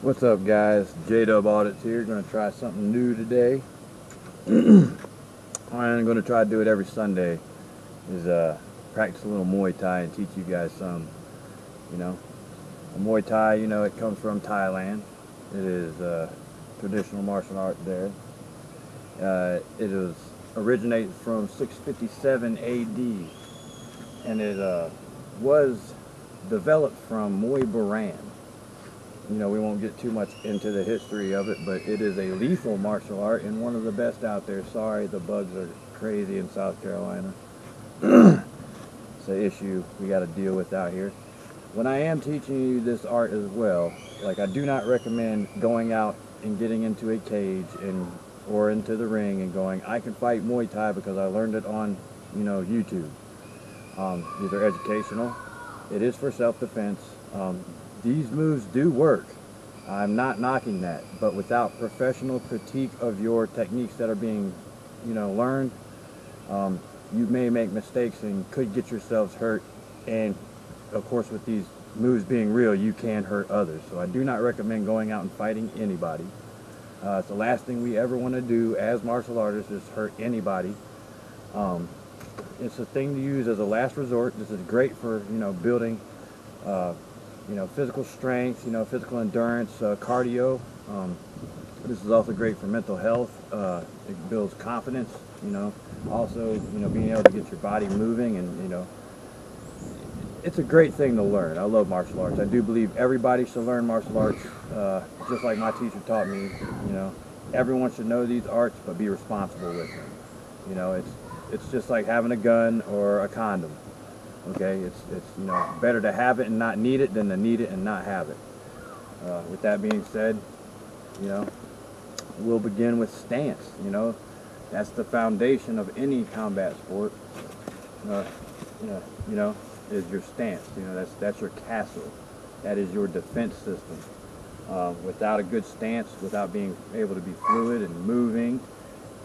What's up, guys? J-Dub Audits here. Going to try something new today. I'm going to try to do it every Sunday. Is practice a little Muay Thai and teach you guys some. Muay Thai, it comes from Thailand. It is traditional martial art there. It is originated from 657 AD, and it was developed from Muay Baran. We won't get too much into the history of it, but it is a lethal martial art and one of the best out there. Sorry, the bugs are crazy in South Carolina. It's an issue we got to deal with out here. When I am teaching you this art as well, I do not recommend going out and getting into a cage or into the ring and going, I can fight Muay Thai because I learned it on, YouTube. These are educational. It is for self-defense. These moves do work. I'm not knocking that, but without professional critique of your techniques that are being, learned, you may make mistakes and could get yourselves hurt. And of course, with these moves being real, you can hurt others. So I do not recommend going out and fighting anybody. It's the last thing we ever want to do as martial artists is hurt anybody. It's a thing to use as a last resort. This is great for, building physical strength, physical endurance, cardio. This is also great for mental health. It builds confidence, also, being able to get your body moving, and, it's a great thing to learn. I love martial arts. I do believe everybody should learn martial arts, just like my teacher taught me, Everyone should know these arts, but be responsible with them. It's just like having a gun or a condom. Okay, it's better to have it and not need it than to need it and not have it. With that being said, we'll begin with stance. That's the foundation of any combat sport. Is your stance. That's your castle. That is your defense system. Without a good stance, without being able to be fluid and moving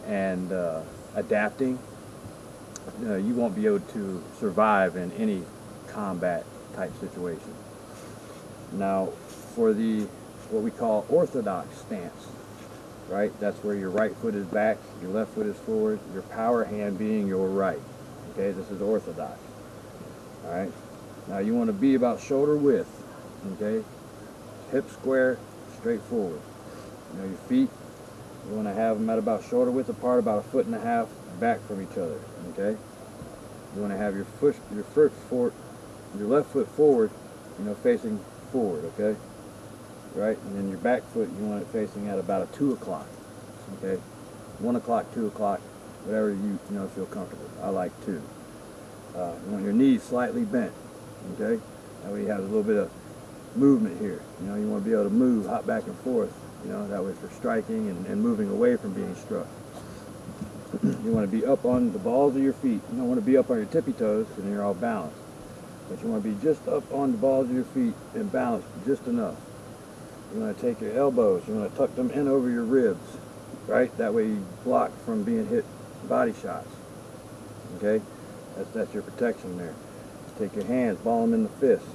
and adapting, you won't be able to survive in any combat type situation. Now, for what we call orthodox stance, right? That's where your right foot is back, your left foot is forward, your power hand being your right. Okay, this is orthodox. All right. Now you want to be about shoulder width. Okay, hip square, straight forward. Your feet, you want to have them at about shoulder width apart, about 1.5 feet back from each other. Okay, you want to have your left foot forward, facing forward. Okay, right, and then your back foot, you want it facing at about a 2 o'clock. Okay, 1 o'clock, 2 o'clock, whatever you feel comfortable. I like 2. You want your knees slightly bent. Okay, that way you have a little bit of movement here. You want to be able to move, hop back and forth. That way for striking and moving away from being struck. You want to be up on the balls of your feet. You don't want to be up on your tippy toes and you're all balanced. But you want to be just up on the balls of your feet and balanced just enough. You want to take your elbows, you want to tuck them in over your ribs, right? That way you block from being hit body shots. Okay? That's your protection there. Just take your hands, ball them in the fist.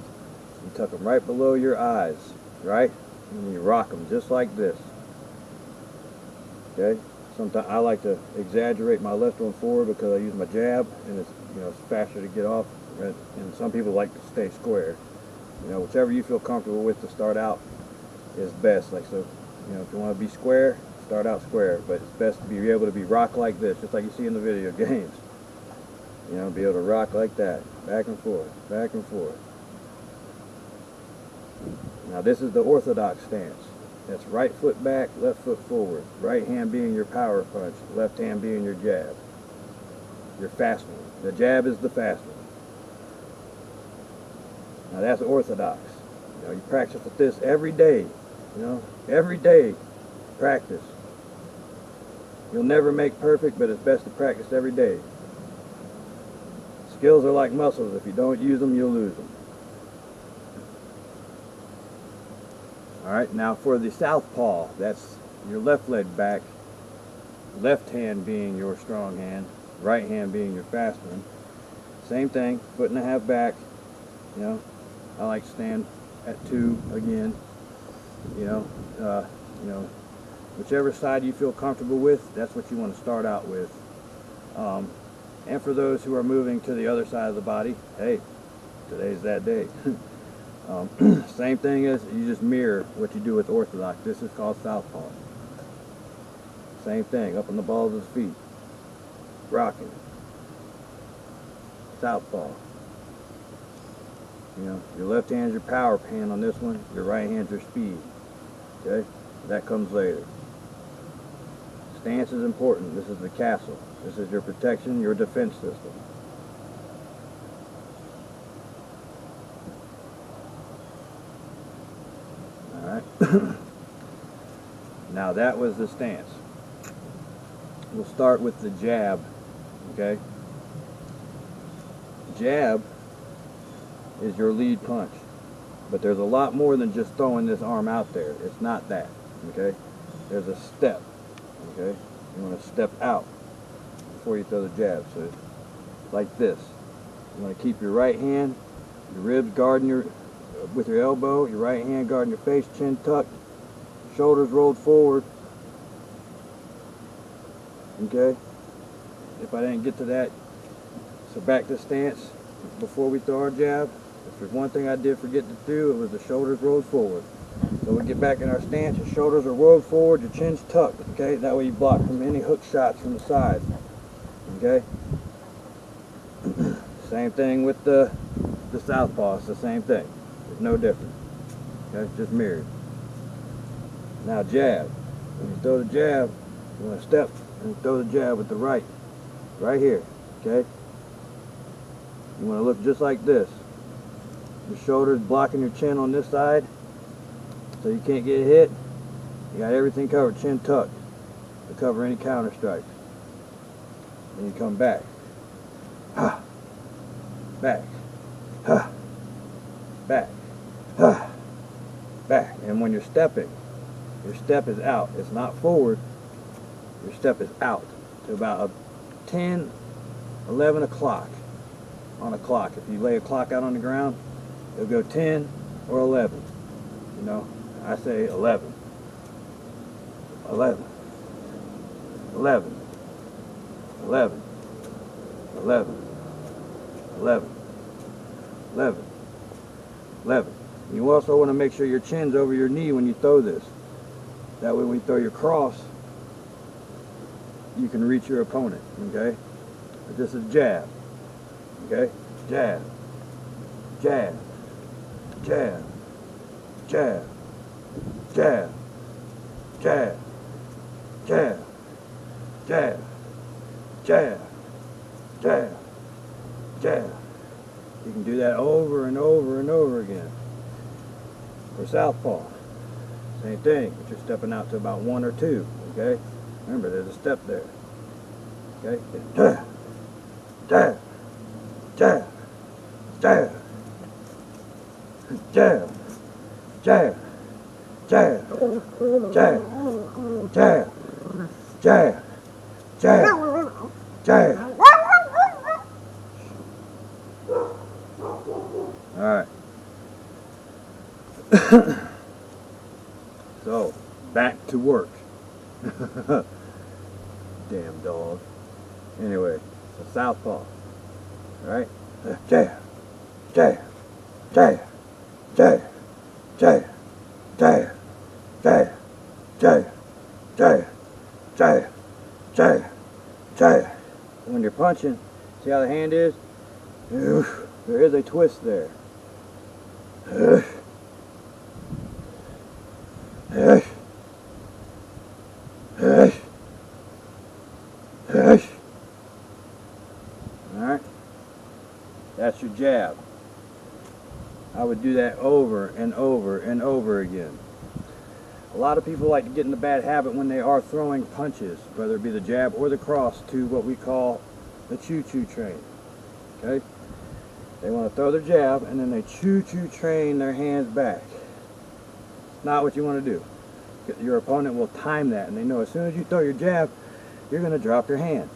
You tuck them right below your eyes, right? And you rock them just like this. Okay? Sometimes I like to exaggerate my left one forward because I use my jab, and it's faster to get off. Right? And some people like to stay square. Whichever you feel comfortable with to start out is best. If you want to be square, start out square. But it's best to be able to be rocked like this, just like you see in the video games. Be able to rock like that, back and forth, back and forth. Now this is the orthodox stance. That's right foot back, left foot forward. Right hand being your power punch, left hand being your jab. Your fast one. The jab is the fast one. Now that's orthodox. You practice with this every day. Every day practice. You'll never make perfect, but it's best to practice every day. Skills are like muscles. If you don't use them, you'll lose them. Alright, now for the southpaw, that's your left leg back, left hand being your strong hand, right hand being your fast one. Same thing, 1.5 feet back. I like to stand at 2 again. You know, whichever side you feel comfortable with, that's what you want to start out with. And for those who are moving to the other side of the body, hey, today's that day. Same thing as you just mirror what you do with orthodox. This is called southpaw. Same thing, up on the balls of the feet, rocking, southpaw. You know, your left hand's your power hand on this one, your right hand's your speed. Okay, that comes later. Stance is important. This is the castle. This is your protection, your defense system. Alright. Now that was the stance. We'll start with the jab. Okay? Jab is your lead punch. But there's a lot more than just throwing this arm out there. It's not that. Okay? There's a step. Okay? You want to step out before you throw the jab. So it's like this. You want to keep your right hand, your ribs guarding with your elbow, your right hand guarding your face, chin tucked, shoulders rolled forward. Okay? If I didn't get to that, so back to stance before we throw our jab. If there's one thing I did forget to do, it was the shoulders rolled forward. So we get back in our stance, your shoulders are rolled forward, your chin's tucked, okay? That way you block from any hook shots from the side, okay? Same thing with the southpaw, it's the same thing. It's no different, okay? Just mirrored. Now jab. When you throw the jab, you want to step and throw the jab with the right here, okay? You want to look just like this. Your shoulders blocking your chin on this side, so you can't get hit. You got everything covered, chin tucked, to cover any counter strikes. Then you come back. Ha! Back. Ha! Back. Ha! Back. And when you're stepping, your step is out. It's not forward. Your step is out to about 10, 11 o'clock on a clock. If you lay a clock out on the ground, it'll go 10 or 11. You know, I say 11. 11. 11. 11. 11. 11. 11. 11. You also want to make sure your chin's over your knee when you throw this. That way when you throw your cross, you can reach your opponent, okay? But this is jab, okay? Jab, jab, jab, jab, jab, jab, jab, jab, jab, jab, jab. You can do that over and over and over again. For southpaw, same thing, but you're stepping out to about 1 or 2, okay? Remember, there's a step there. Okay? Jab, jab, jab, jab, jab, jab, jab, jab, jab, jab, jab, jab. Alright. So, back to work. Damn dog. Anyway, so southpaw. Alright? Jab, jab, jab, jab, jab, jab, jab, jab, jab, jab, jab, jab. When you're punching, see how the hand is? There is a twist there. Alright? That's your jab. I would do that over and over and over again. A lot of people like to get in the bad habit when they are throwing punches, whether it be the jab or the cross, to what we call the choo-choo train. Okay? They want to throw their jab and then they choo-choo train their hands back. It's not what you want to do. Your opponent will time that, and they know as soon as you throw your jab, you're going to drop your hand.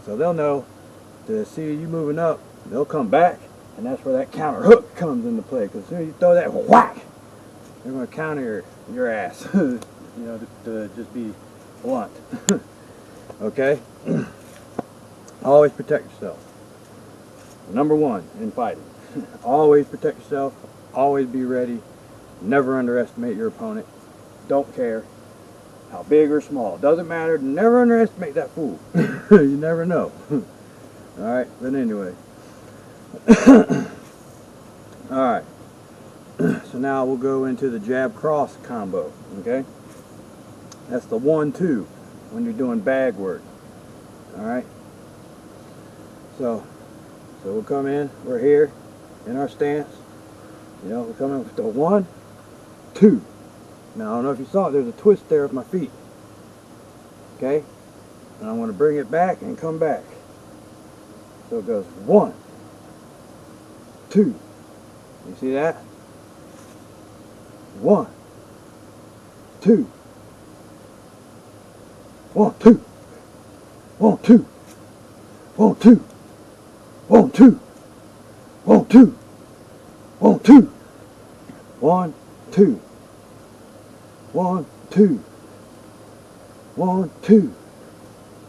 So they'll know to see you moving up, they'll come back, and that's where that counter hook comes into play. Because as soon as you throw that whack, they're going to counter your ass. You know, to just be blunt. Okay? Always protect yourself. Number one in fighting. Always protect yourself. Always be ready. Never underestimate your opponent. Don't care how big or small. Doesn't matter. Never underestimate that fool. You never know. Alright, but anyway. Alright. So now we'll go into the jab cross combo. Okay? That's the 1-2 when you're doing bag work. Alright? So we'll come in. We're here in our stance. You know, we're coming with the 1, 2. Now, I don't know if you saw it, there's a twist there with my feet. Okay? And I want to bring it back and come back. So it goes 1, 2. You see that? 1, 2. 1, 2. 1, 2. 1, 2. 1, 2. 1, 2. 1, 2. 1, 2. 1, 2. 1, 2.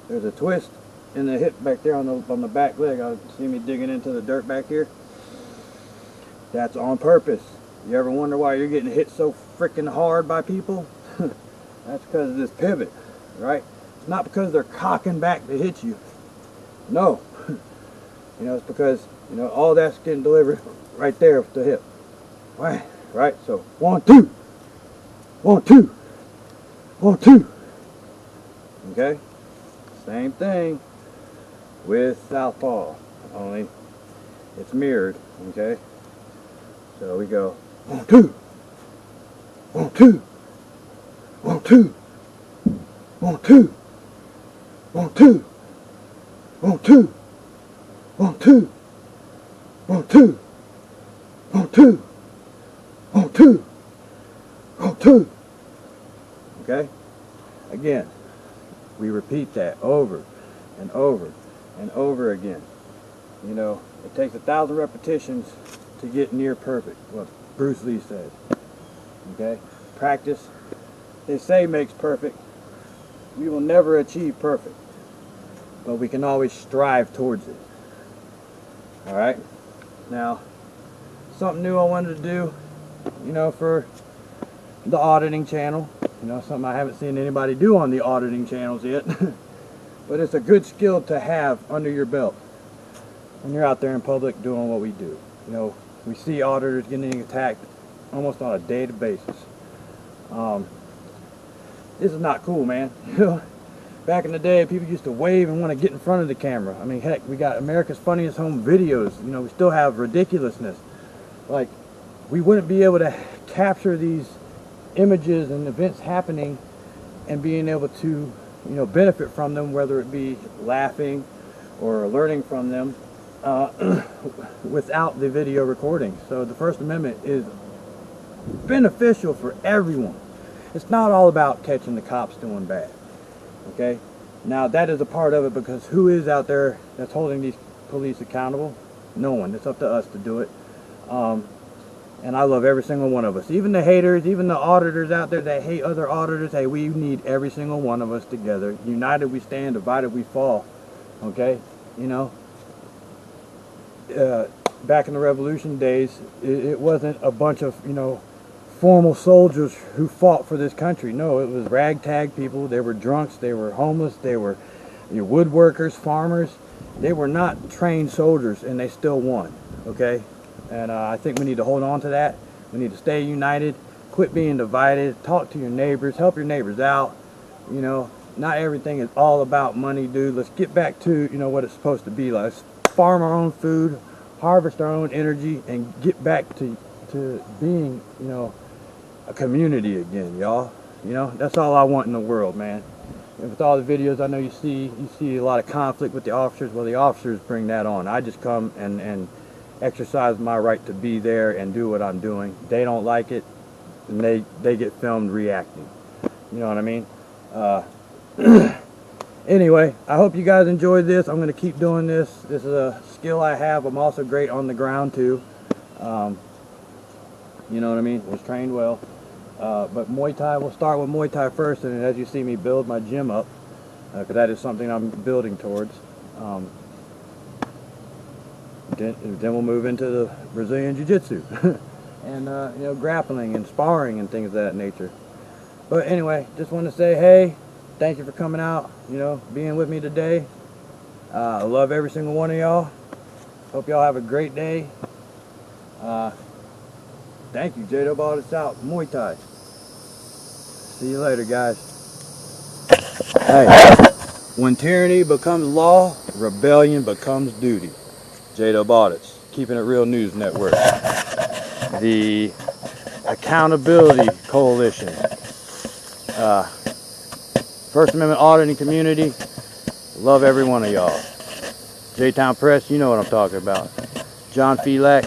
There's a twist in the hip back there on the back leg. I see me digging into the dirt back here. That's on purpose. You ever wonder why you're getting hit so freaking hard by people? That's because of this pivot, right? It's not because they're cocking back to hit you. No. You know, it's because, you know, all that's getting delivered right there with the hip. Right? So 1, 2. 1, 2. 1, 2. Okay? Same thing with southpaw, only it's mirrored. Okay? So we go 1, 2. 1, 2. 1, 2. 1, 2. 1, 2. 1, 2. 1, 2. 1, 2. 1, 2. 1, 2. 1, 2. Okay? Again, we repeat that over and over and over again. You know, it takes 1,000 repetitions to get near perfect, what Bruce Lee says. Okay? Practice, they say, makes perfect. We will never achieve perfect, but we can always strive towards it. Alright? Now, something new I wanted to do, you know, for the auditing channel. You know, something I haven't seen anybody do on the auditing channels yet. But it's a good skill to have under your belt when you're out there in public doing what we do. You know, we see auditors getting attacked almost on a daily basis. This is not cool, man. You know, back in the day, people used to wave and want to get in front of the camera. I mean, heck, we got America's Funniest Home Videos. You know, we still have ridiculousness. Like, we wouldn't be able to capture these images and events happening and being able to, you know, benefit from them, whether it be laughing or learning from them, without the video recording. So the First Amendment is beneficial for everyone. It's not all about catching the cops doing bad. Okay? Now that is a part of it, because who is out there that's holding these police accountable? No one. It's up to us to do it. And I love every single one of us. Even the haters, even the auditors out there that hate other auditors. Hey, we need every single one of us together. United we stand, divided we fall. Okay? You know? Back in the Revolution days, it wasn't a bunch of, you know, formal soldiers who fought for this country. No, it was ragtag people. They were drunks, they were homeless, they were, you know, woodworkers, farmers. They were not trained soldiers, and they still won. Okay? And I think we need to hold on to that. We need to stay united, quit being divided, talk to your neighbors, help your neighbors out. You know, not everything is all about money, dude. Let's get back to, you know, what it's supposed to be. Let's farm our own food, harvest our own energy, and get back to being, you know, a community again, y'all. You know, that's all I want in the world, man. And with all the videos I know you see a lot of conflict with the officers. Well, the officers bring that on. I just come and exercise my right to be there and do what I'm doing. They don't like it, and they get filmed reacting. You know what I mean? Anyway, I hope you guys enjoyed this. I'm going to keep doing this. This is a skill I have. I'm also great on the ground too. You know what I mean? Was trained well. But Muay Thai, we'll start with Muay Thai first, and as you see me build my gym up, because that is something I'm building towards. Then we'll move into the Brazilian Jiu-Jitsu and you know, grappling and sparring and things of that nature. But anyway, just want to say, hey, thank you for coming out, you know, being with me today. I love every single one of y'all. Hope y'all have a great day. Thank you. J-Dub Audits out. Muay Thai. See you later, guys. Hey, when tyranny becomes law, rebellion becomes duty. J-Dub Audits, Keeping It Real News Network, the Accountability Coalition, First Amendment auditing community. Love every one of y'all. J-Town Press, you know what I'm talking about. John Felix.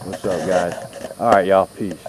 What's up, guys? All right, y'all. Peace.